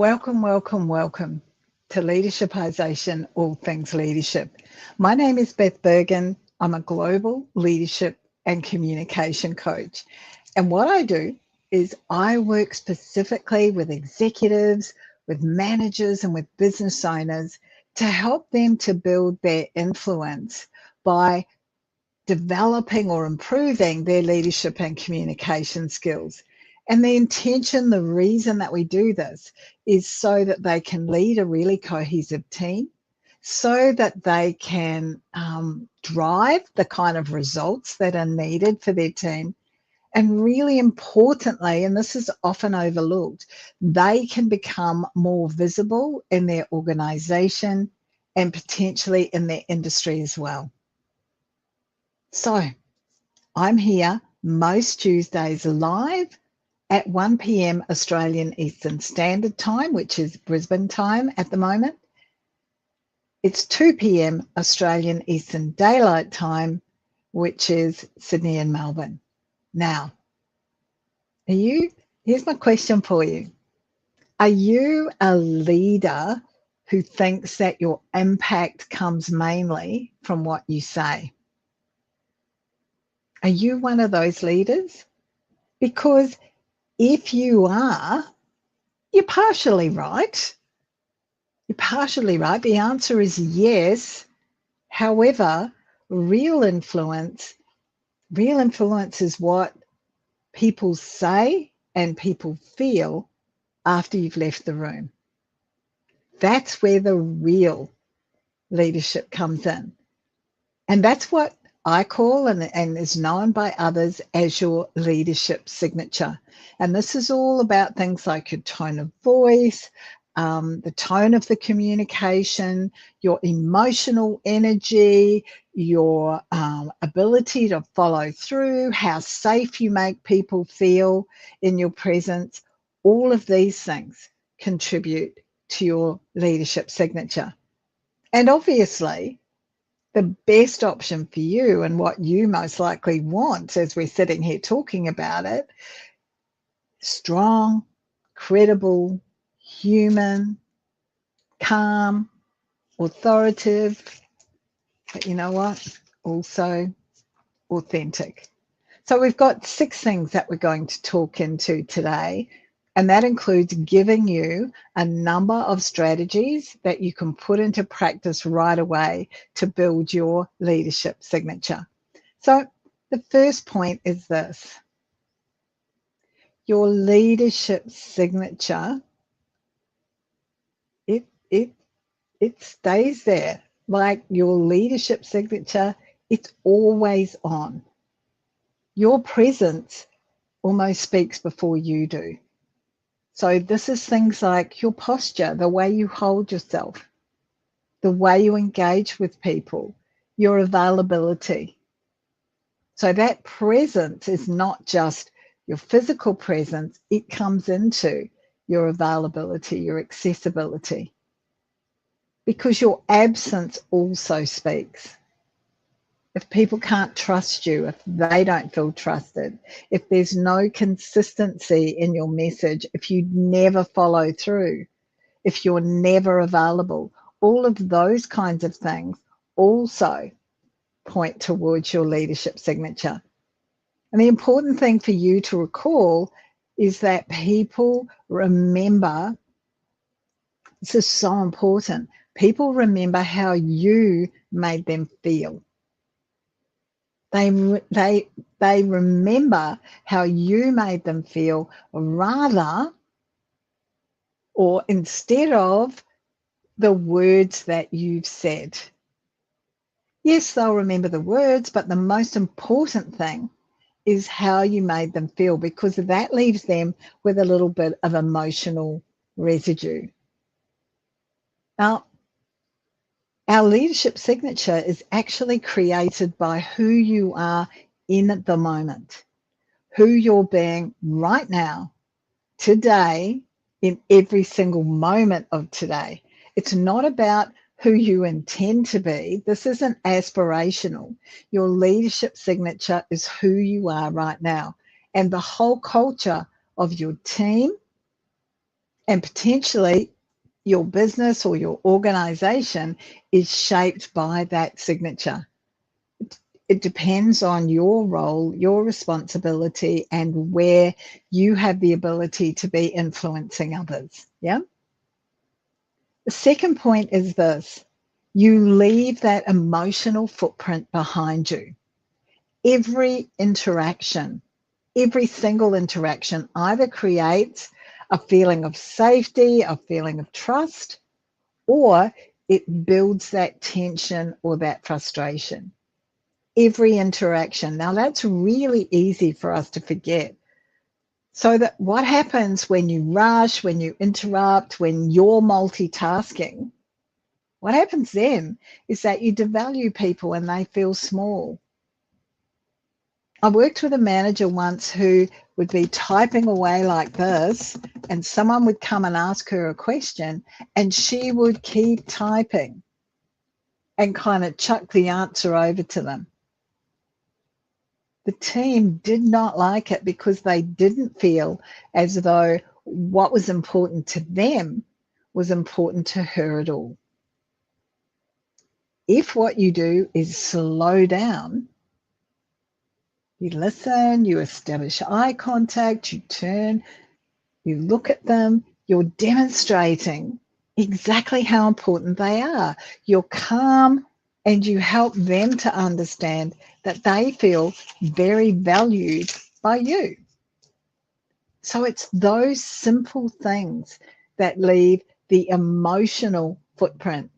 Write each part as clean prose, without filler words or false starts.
Welcome, welcome, welcome to Leadershipisation, All Things Leadership. My name is Beth Berghan. I'm a global leadership and communication coach. And what I do is I work specifically with executives, with managers, and with business owners to help them to build their influence by developing or improving their leadership and communication skills. And the intention, the reason that we do this is so that they can lead a really cohesive team, so that they can drive the kind of results that are needed for their team. And really importantly, and this is often overlooked, they can become more visible in their organization and potentially in their industry as well. So I'm here most Tuesdays live at 1 p.m. Australian Eastern Standard Time, which is Brisbane time at the moment. It's 2 p.m. Australian Eastern Daylight Time, which is Sydney and Melbourne. Now, here's my question for you. Are you a leader who thinks that your impact comes mainly from what you say? Are you one of those leaders? Because if you are, you're partially right. You're partially right. The answer is yes. However, real influence is what people say and people feel after you've left the room. That's where the real leadership comes in. And that's what I call and is known by others as your leadership signature. And this is all about things like your tone of voice, the tone of the communication, your emotional energy, your ability to follow through, how safe you make people feel in your presence. All of these things contribute to your leadership signature. And obviously, the best option for you and what you most likely want as we're sitting here talking about it, strong, credible, human, calm, authoritative, but you know what? Also authentic. So we've got 6 things that we're going to talk into today. And that includes giving you a number of strategies that you can put into practice right away to build your leadership signature. So the first point is this. Your leadership signature, it stays there. Like your leadership signature, it's always on. Your presence almost speaks before you do. So this is things like your posture, the way you hold yourself, the way you engage with people, your availability. So that presence is not just your physical presence, it comes into your availability, your accessibility, because your absence also speaks. If people can't trust you, if they don't feel trusted, if there's no consistency in your message, if you never follow through, if you're never available, all of those kinds of things also point towards your leadership signature. And the important thing for you to recall is that people remember, this is so important, people remember how you made them feel. They remember how you made them feel rather or instead of the words that you've said. Yes, they'll remember the words, but the most important thing is how you made them feel, because that leaves them with a little bit of emotional residue. Now, our leadership signature is actually created by who you are in the moment, who you're being right now, today, in every single moment of today. It's not about who you intend to be. This isn't aspirational. Your leadership signature is who you are right now. And the whole culture of your team And potentially your business or your organization is shaped by that signature. It depends on your role, your responsibility, and where you have the ability to be influencing others. Yeah. The second point is this: you leave that emotional footprint behind you. Every interaction, every single interaction either creates a feeling of safety, a feeling of trust, or it builds that tension or that frustration. Every interaction. Now, that's really easy for us to forget. So that what happens when you rush, when you interrupt, when you're multitasking, what happens then is that you devalue people and they feel small. I worked with a manager once who would be typing away like this, and someone would come and ask her a question, and she would keep typing and kind of chuck the answer over to them. The team did not like it because they didn't feel as though what was important to them was important to her at all. If what you do is slow down, you listen, you establish eye contact, you turn, you look at them, you're demonstrating exactly how important they are. You're calm and you help them to understand that they feel very valued by you. So it's those simple things that leave the emotional footprint.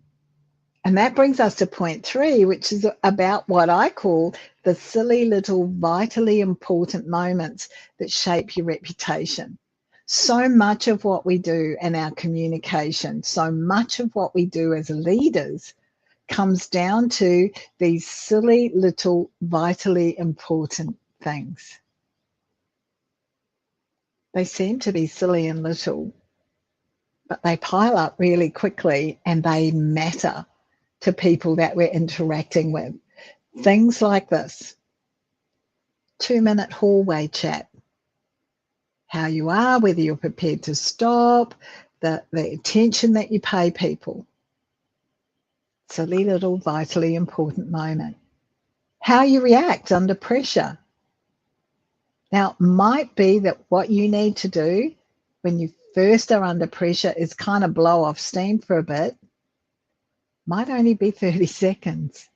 And that brings us to point 3, which is about what I call the silly little vitally important moments that shape your reputation. So much of what we do in our communication, so much of what we do as leaders comes down to these silly little vitally important things. They seem to be silly and little, but they pile up really quickly and they matter to people that we're interacting with. Things like this: 2-minute hallway chat, how you are, whether you're prepared to stop, the attention that you pay people. Silly little vitally important moment. How you react under pressure. Now, it might be that what you need to do when you first are under pressure is kind of blow off steam for a bit. Might only be 30 seconds.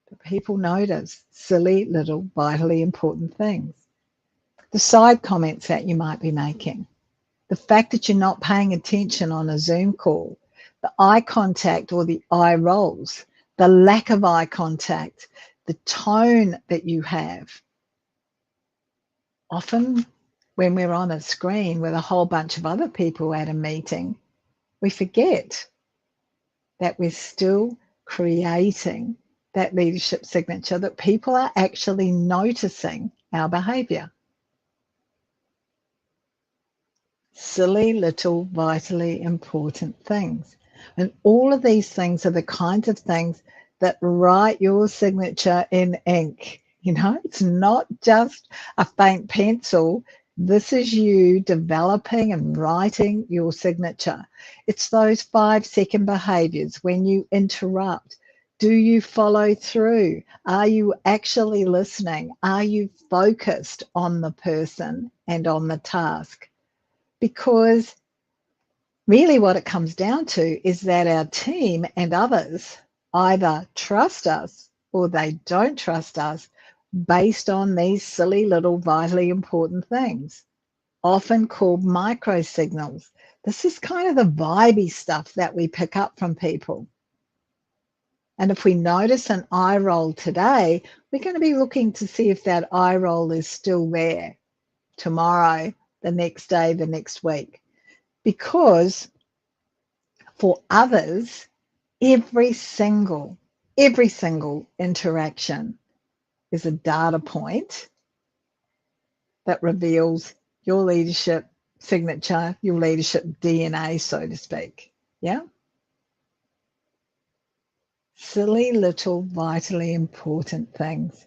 But people notice silly little vitally important things. The side comments that you might be making, the fact that you're not paying attention on a Zoom call, the eye contact or the eye rolls, the lack of eye contact, the tone that you have. Often when we're on a screen with a whole bunch of other people at a meeting, we forget that we're still creating that leadership signature, that people are actually noticing our behavior. Silly little vitally important things. And all of these things are the kinds of things that write your signature in ink. You know, it's not just a faint pencil. This is you developing and writing your signature. It's those 5-second behaviors when you interrupt. Do you follow through? Are you actually listening? Are you focused on the person and on the task? Because really what it comes down to is that our team and others either trust us or they don't trust us based on these silly little vitally important things, often called micro signals. This is kind of the vibey stuff that we pick up from people. And if we notice an eye roll today, we're going to be looking to see if that eye roll is still there tomorrow, the next day, the next week. Because for others, every single interaction is a data point that reveals your leadership signature, your leadership DNA, so to speak. Yeah? Silly little vitally important things.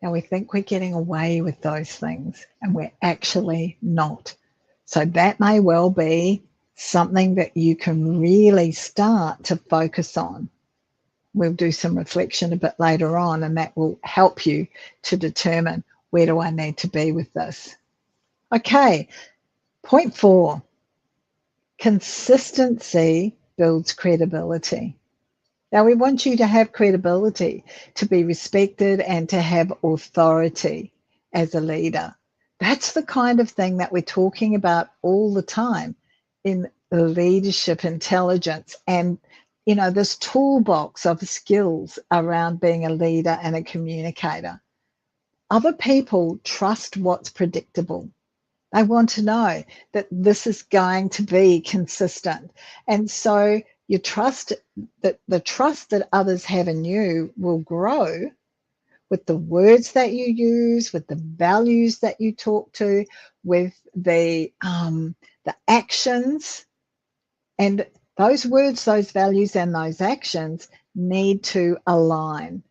Now we think we're getting away with those things and we're actually not. So that may well be something that you can really start to focus on. We'll do some reflection a bit later on, and that will help you to determine, where do I need to be with this? Okay, point 4, consistency builds credibility. Now, we want you to have credibility, to be respected, and to have authority as a leader. That's the kind of thing that we're talking about all the time in leadership intelligence and, you know, this toolbox of skills around being a leader and a communicator. Other people trust what's predictable. They want to know that this is going to be consistent. And so you trust that the trust that others have in you will grow with the words that you use, with the values that you talk to, with the actions. And those words, those values, and those actions need to align,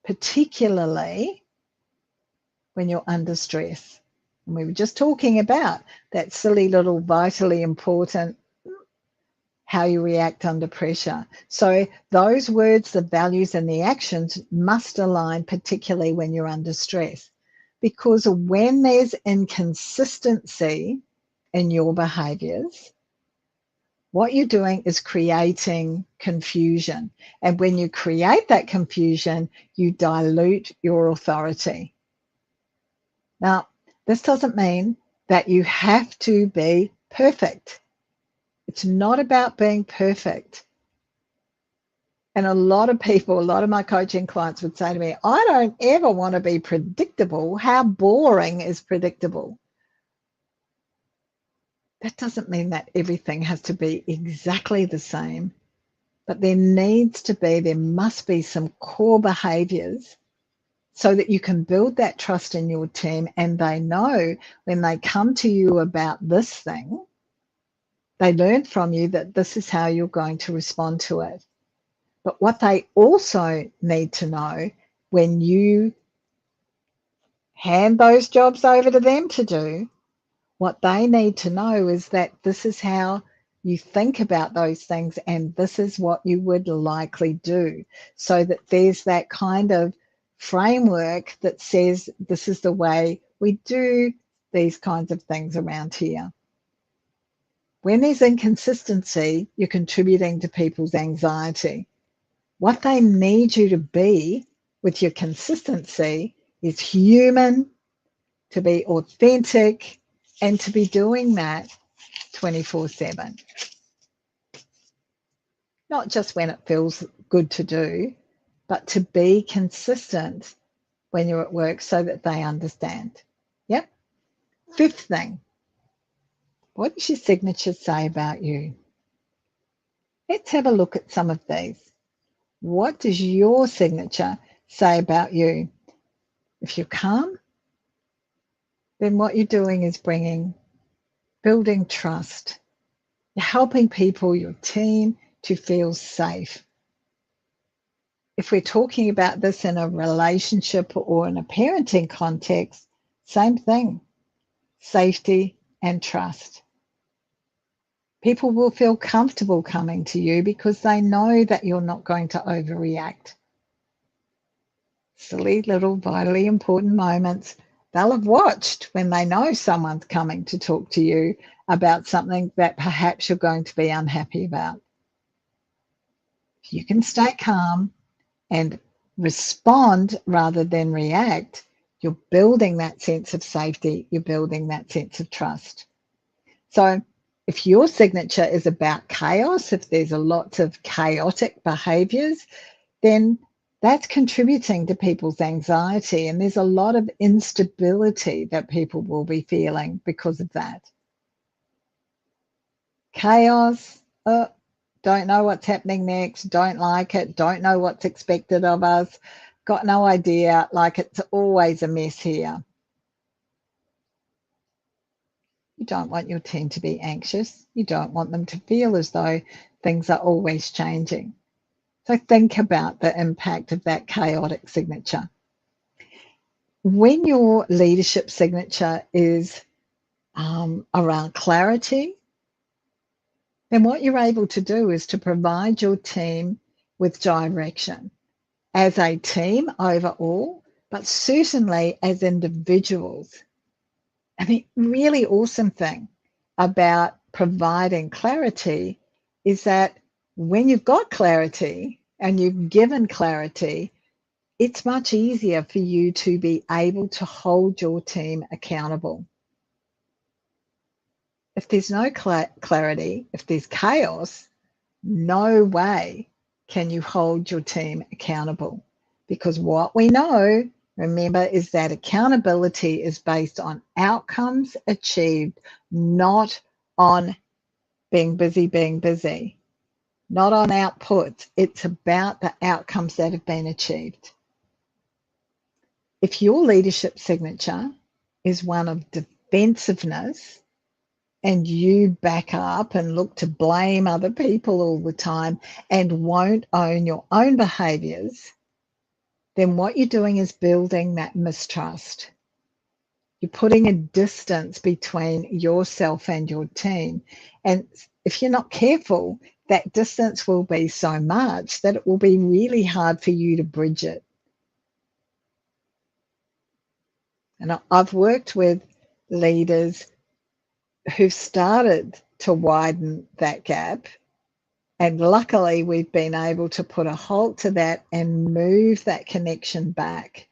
particularly when you're under stress. And we were just talking about that silly little vitally important, how you react under pressure. So those words, the values, and the actions must align, particularly when you're under stress. Because when there's inconsistency in your behaviours, what you're doing is creating confusion. And when you create that confusion, you dilute your authority. Now, this doesn't mean that you have to be perfect. It's not about being perfect. And a lot of people, a lot of my coaching clients would say to me, I don't ever want to be predictable. How boring is predictable? That doesn't mean that everything has to be exactly the same, but there must be some core behaviors so that you can build that trust in your team, and they know when they come to you about this thing, they learn from you that this is how you're going to respond to it. But what they also need to know when you hand those jobs over to them to do, what they need to know is that this is how you think about those things, and this is what you would likely do, so that there's that kind of framework that says this is the way we do these kinds of things around here. When there's inconsistency, you're contributing to people's anxiety. What they need you to be with your consistency is human, to be authentic, and to be doing that 24/7. Not just when it feels good to do, but to be consistent when you're at work so that they understand. Yep. 5th thing, what does your signature say about you? Let's have a look at some of these. What does your signature say about you? If you're calm, then what you're doing is building trust. You're helping people, your team, to feel safe. If we're talking about this in a relationship or in a parenting context, same thing, safety and trust. People will feel comfortable coming to you because they know that you're not going to overreact. Silly little vitally important moments they'll have watched when they know someone's coming to talk to you about something that perhaps you're going to be unhappy about. If you can stay calm and respond rather than react, you're building that sense of safety, you're building that sense of trust. So if your signature is about chaos, if there's a lot of chaotic behaviors, then that's contributing to people's anxiety, and there's a lot of instability that people will be feeling because of that. Chaos, don't know what's happening next, don't like it, don't know what's expected of us, got no idea, like it's always a mess here. You don't want your team to be anxious. You don't want them to feel as though things are always changing. So think about the impact of that chaotic signature. When your leadership signature is around clarity, then what you're able to do is to provide your team with direction as a team overall, but certainly as individuals. And the really awesome thing about providing clarity is that when you've got clarity and you've given clarity, it's much easier for you to be able to hold your team accountable. If there's no clarity, if there's chaos, no way can you hold your team accountable. Because what we know, remember, is that accountability is based on outcomes achieved, not on being busy, not on outputs. It's about the outcomes that have been achieved. If your leadership signature is one of defensiveness, and you back up and look to blame other people all the time and won't own your own behaviours, then what you're doing is building that mistrust. You're putting a distance between yourself and your team. And if you're not careful, that distance will be so much that it will be really hard for you to bridge it. And I've worked with leaders who've started to widen that gap. And luckily, we've been able to put a halt to that and move that connection back.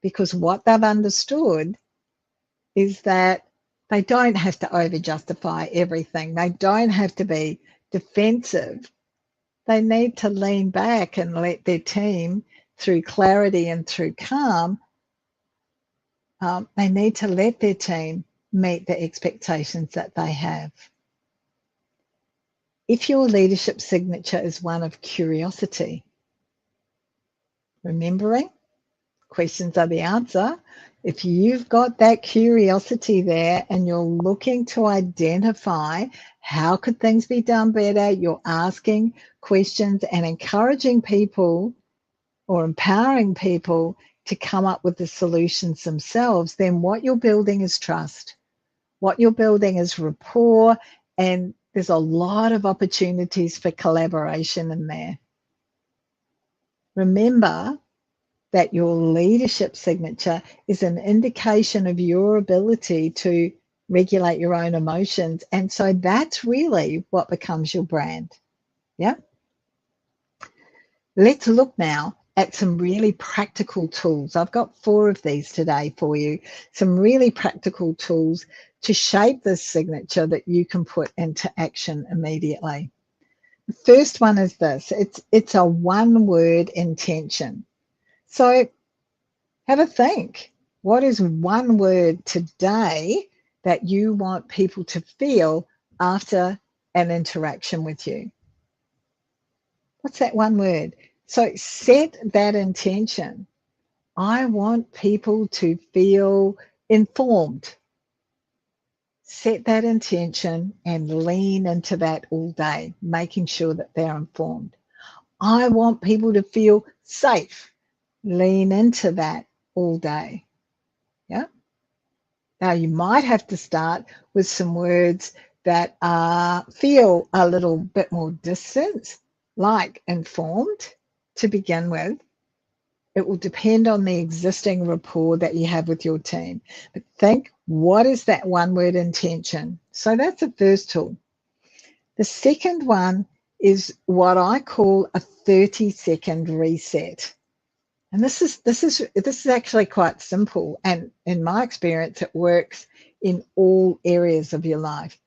Because what they've understood is that they don't have to over-justify everything. They don't have to be defensive. They need to lean back and let their team, through clarity and through calm, they need to let their team meet the expectations that they have. If your leadership signature is one of curiosity, remembering questions are the answer. If you've got that curiosity there and you're looking to identify how could things be done better, you're asking questions and encouraging people or empowering people to come up with the solutions themselves, then what you're building is trust. What you're building is rapport, and there's a lot of opportunities for collaboration in there. Remember that your leadership signature is an indication of your ability to regulate your own emotions. And so that's really what becomes your brand. Yeah. Let's look now at some really practical tools. I've got 4 of these today for you. Some really practical tools to shape this signature that you can put into action immediately. The first one is this. It's a one-word intention. So have a think. What is one word today that you want people to feel after an interaction with you? What's that one word? So set that intention. I want people to feel informed. Set that intention and lean into that all day, making sure that they're informed. I want people to feel safe. Lean into that all day. Yeah. Now you might have to start with some words that feel a little bit more distant, like informed to begin with. It will depend on the existing rapport that you have with your team. But think, what is that one word intention? So that's the first tool. The second one is what I call a 30-second reset. And this is actually quite simple. And in my experience, it works in all areas of your life.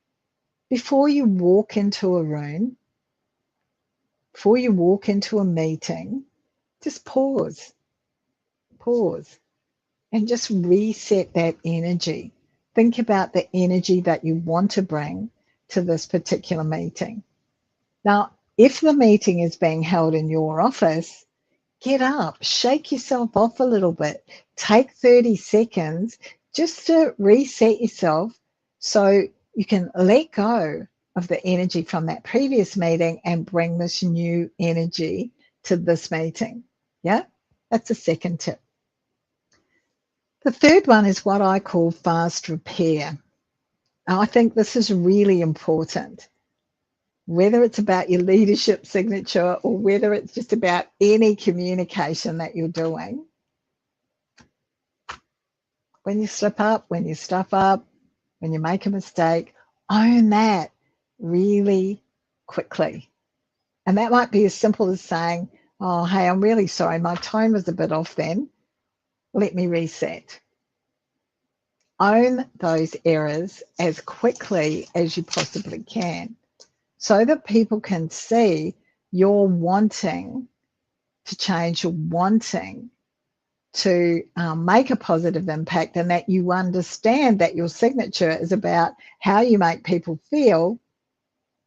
Before you walk into a room, before you walk into a meeting, just pause and just reset that energy. Think about the energy that you want to bring to this particular meeting. Now, if the meeting is being held in your office, get up, shake yourself off a little bit, take 30 seconds just to reset yourself so you can let go of the energy from that previous meeting and bring this new energy to this meeting. Yeah, that's the second tip. The third one is what I call fast repair. And I think this is really important. Whether it's about your leadership signature or whether it's just about any communication that you're doing, when you slip up, when you stuff up, when you make a mistake, own that really quickly. And that might be as simple as saying, oh, hey, I'm really sorry, my tone was a bit off then. Let me reset. Own those errors as quickly as you possibly can so that people can see you're wanting to change, you're wanting to make a positive impact, and that you understand that your signature is about how you make people feel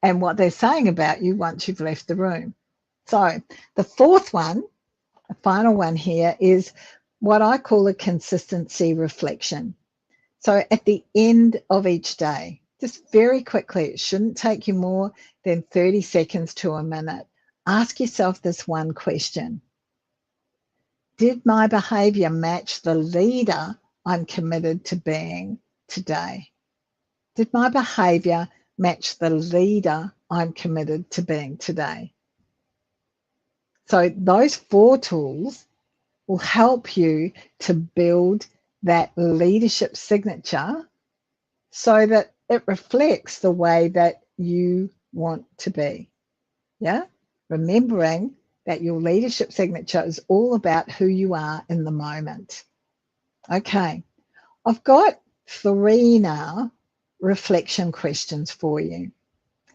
and what they're saying about you once you've left the room. So the fourth one, the final one here, is what I call a consistency reflection. So at the end of each day, just very quickly, it shouldn't take you more than 30 seconds to a minute. Ask yourself this one question. Did my behavior match the leader I'm committed to being today? Did my behavior match the leader I'm committed to being today? So those 4 tools will help you to build that leadership signature so that it reflects the way that you want to be. Yeah? Remembering that your leadership signature is all about who you are in the moment. Okay, I've got 3 now reflection questions for you.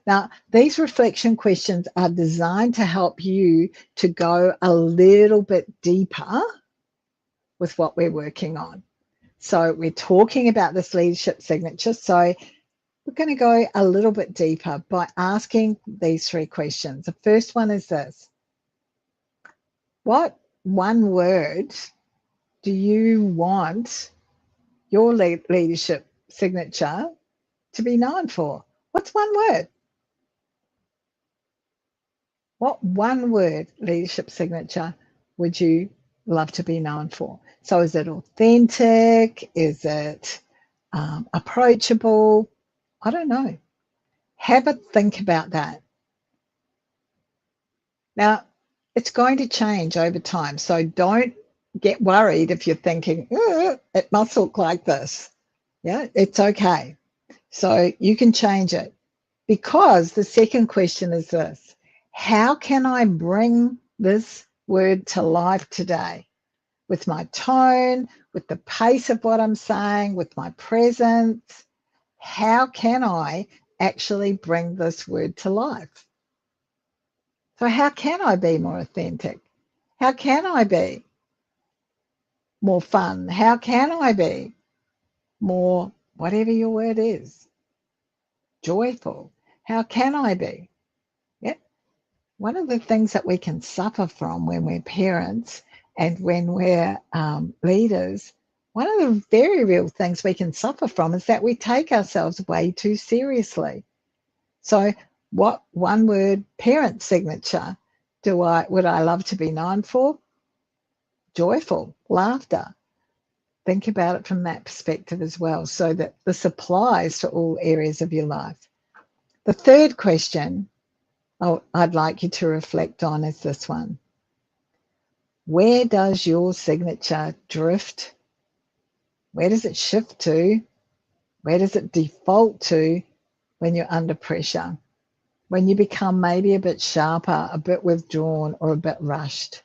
Now, these reflection questions are designed to help you to go a little bit deeper with what we're working on. So we're talking about this leadership signature. So we're going to go a little bit deeper by asking these 3 questions. The first one is this. What one word do you want your leadership signature to be known for? What's one word? What one word leadership signature would you love to be known for? So is it authentic? Is it approachable? I don't know. Have a think about that. Now, it's going to change over time, so don't get worried if you're thinking, it must look like this. Yeah, it's okay. So you can change it, because the second question is this. How can I bring this word to life today? With my tone, with the pace of what I'm saying, with my presence. How can I actually bring this word to life? So how can I be more authentic? How can I be more fun? How can I be more, whatever your word is, joyful? How can I be? Yep. One of the things that we can suffer from when we're parents and when we're leaders, one of the very real things we can suffer from is that we take ourselves way too seriously. So what one word parent signature would I love to be known for? Joyful, laughter. Think about it from that perspective as well, so that this applies to all areas of your life. The third question I'd like you to reflect on is this one. Where does your signature drift? Where does it shift to? Where does it default to when you're under pressure? When you become maybe a bit sharper, a bit withdrawn, or a bit rushed?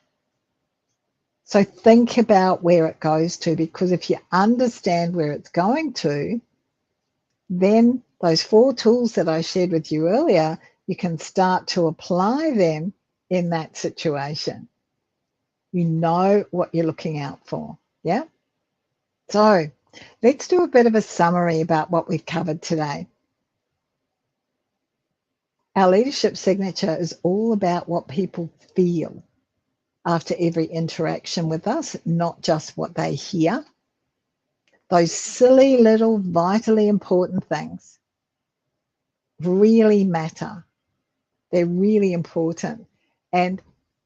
So think about where it goes to, because if you understand where it's going to, then those 4 tools that I shared with you earlier, you can start to apply them in that situation. You know what you're looking out for, yeah? So let's do a bit of a summary about what we've covered today. Our leadership signature is all about what people feel after every interaction with us, not just what they hear. Those silly little vitally important things really matter. They're really important. And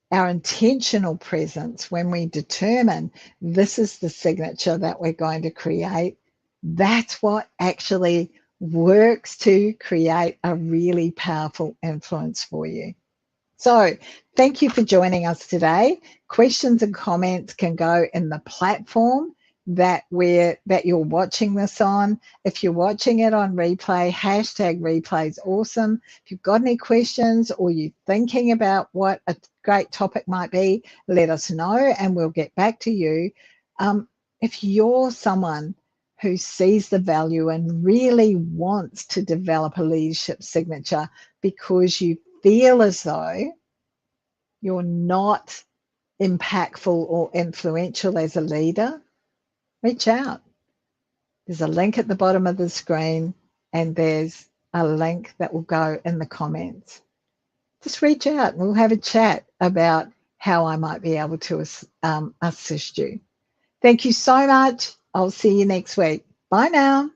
our intentional presence, when we determine this is the signature that we're going to create, that's what actually works to create a really powerful influence for you. So thank you for joining us today. Questions and comments can go in the platform that you're watching this on. If you're watching it on replay, hashtag replay is awesome. If you've got any questions or you're thinking about what a great topic might be, let us know and we'll get back to you. If you're someone who sees the value and really wants to develop a leadership signature because you feel as though you're not impactful or influential as a leader, reach out. There's a link at the bottom of the screen and there's a link that will go in the comments. Just reach out and we'll have a chat about how I might be able to assist you. Thank you so much. I'll see you next week. Bye now.